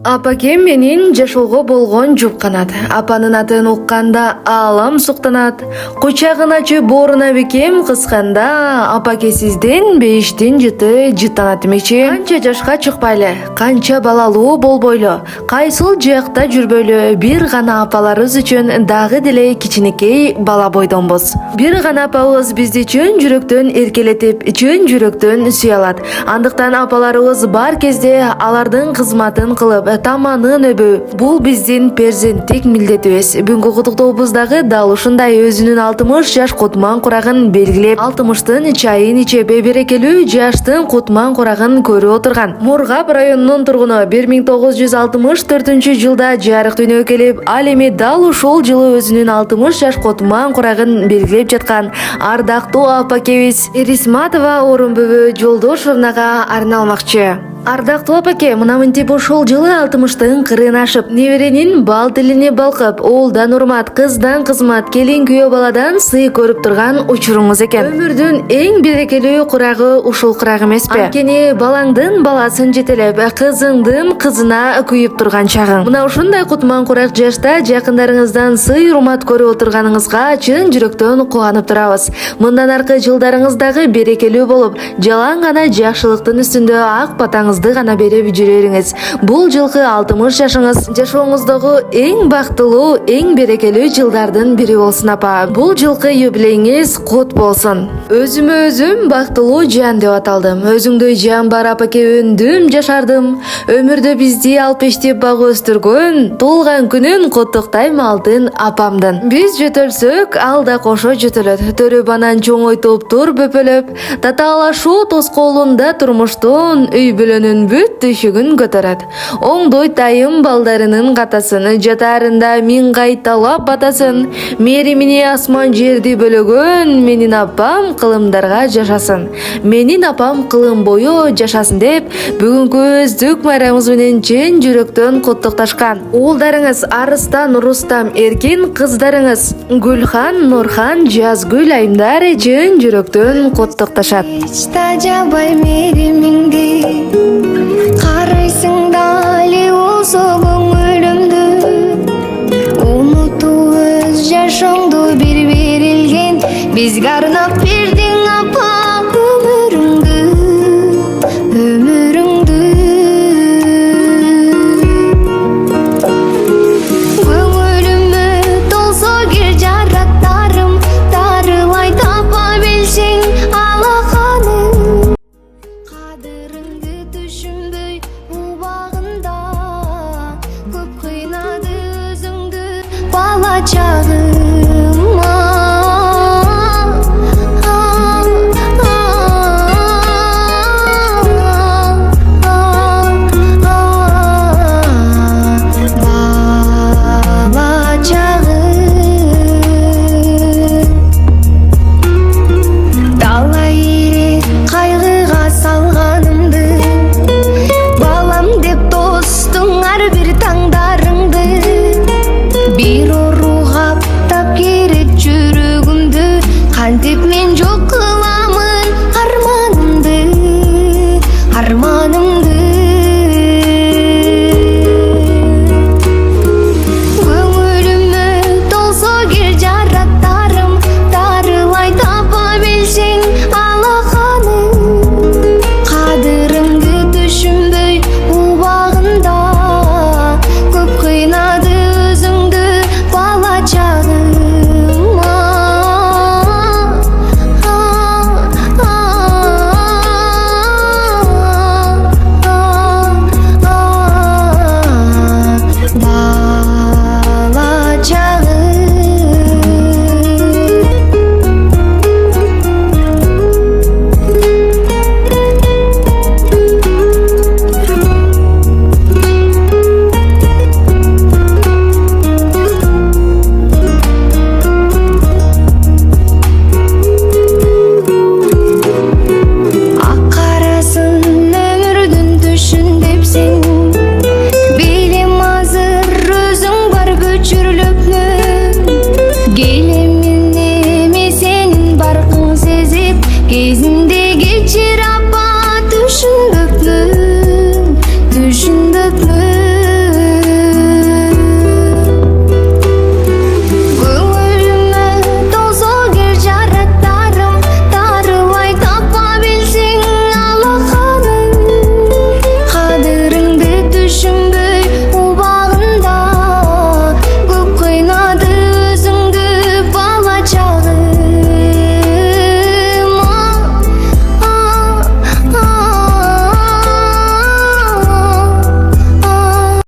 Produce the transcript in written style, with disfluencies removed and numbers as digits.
Апакем менин жашоого болгон жупканат. Апанын атын укканда аалам суктанат. Кучагын ачып бооруна бекем кысканда апаке сизден бейиштин жыты жыттанат демекчи. Канча жашка чыкпайлы, канча балалуу болбойлу, кайсыл жакта жүрбөйлү, бир гана апаларыбыз үчүн дагы деле кичинекей бала бойдонбуз. Бир гана апабыз бизди чын жүрөктөн эркелетип, чын жүрөктөн сүйө алат. Андыктан апаларыбыз бар кезде алардын кызматын кылып, таманын өбүү бул биздин перзенттик милдетибиз. Бүгүнкү куттуктообуздагы дал ушундай өзүнүн 60 жаш кутман курагын белгилеп, 60-тын чайын ичеп, берекелүү жаштын кутман курагын көрүп отурган Мургап районунун тургуну 1964-жылда жарык дүйнөгө келип, ал эми дал ушул жылы өзүнүн 60 жаш кутман курагын белгилеп жаткан ардактуу апакебиз Эрисматова Орунбүбү Жолдошовнага арналмакчы. Ардактуу апаке, мына мынтип ушул жылы 60-тын кырын ашып, неберенин бал тилине балкып, уулдан урмат, кыздан кызмат, келин күйөө баладан сый көрүп турган учуруңуз экен. Өмүрдүн эң берекелүү курагы ушул курак эмеспи? Анткени балаңдын баласын жетелеп, кызыңдын кызына күйүп турган чагың. Мына ушундай кутман курак жашта жакындарыңыздан сый урмат көрүп отурганыңызга чын жүрөктөн кубанып турабыз. Мындан аркы жылдарыңыз дагы берекелүү болуп, жалаң гана жакшылыктын үстүндө ак батаңызды гана берип жүрөрүңүз. Бул жылкы 60 жашыңыз жашооңуздогу эң бактылуу, эң берекелүү жылдардын бири болсун апа. Бул жылкы юбилейиңиз кут болсун. Өзүмө өзүм бактылуу жан деп аталдым. Өзүңдөй жан бар апаке, өндүм жашардым. Өмүрдө бизди алып иштеп багып өстүргөн, туулган күнүн куттуктайм алтын апамдын. Биз жөтөлсөк, ал да кошо жөтөлөт. Төрө банан чоңойтуп тур бөпөлөп, татаалашуу тоскоолунда турмуштун үй бүлөнүн бүт түйшүгүн көтөрөт. Оңдой тайым балдарынын катасын, жатаарында миң кайталап батасын. Меримини асман жерди бөлөгөн, менин апам кылымдарга жашасын. Менин апам кылым бою жашасын деп, бүгүнкү өздүк майрамыбыз менен чын жүрөктөн куттукташкан. Уулдарыңыз Арыстан Рустам Эркин, кыздарыңыз Гүлхан Нурхан Жазгүл Айымдар чын жүрөктөн куттукташат. Карайсың дали болсо көңүлүмдү, унутуп өз жашоңду бир берилген, бизге арнап бердиң апа өмүрүңдү, өмүрүңдү. Көңүлүмө толсо кир жараттарым, дарылай тапа билсең алаканым. Кадырыңды түшүнбөй убагында, көп кыйнады өзүңдү бала чагың.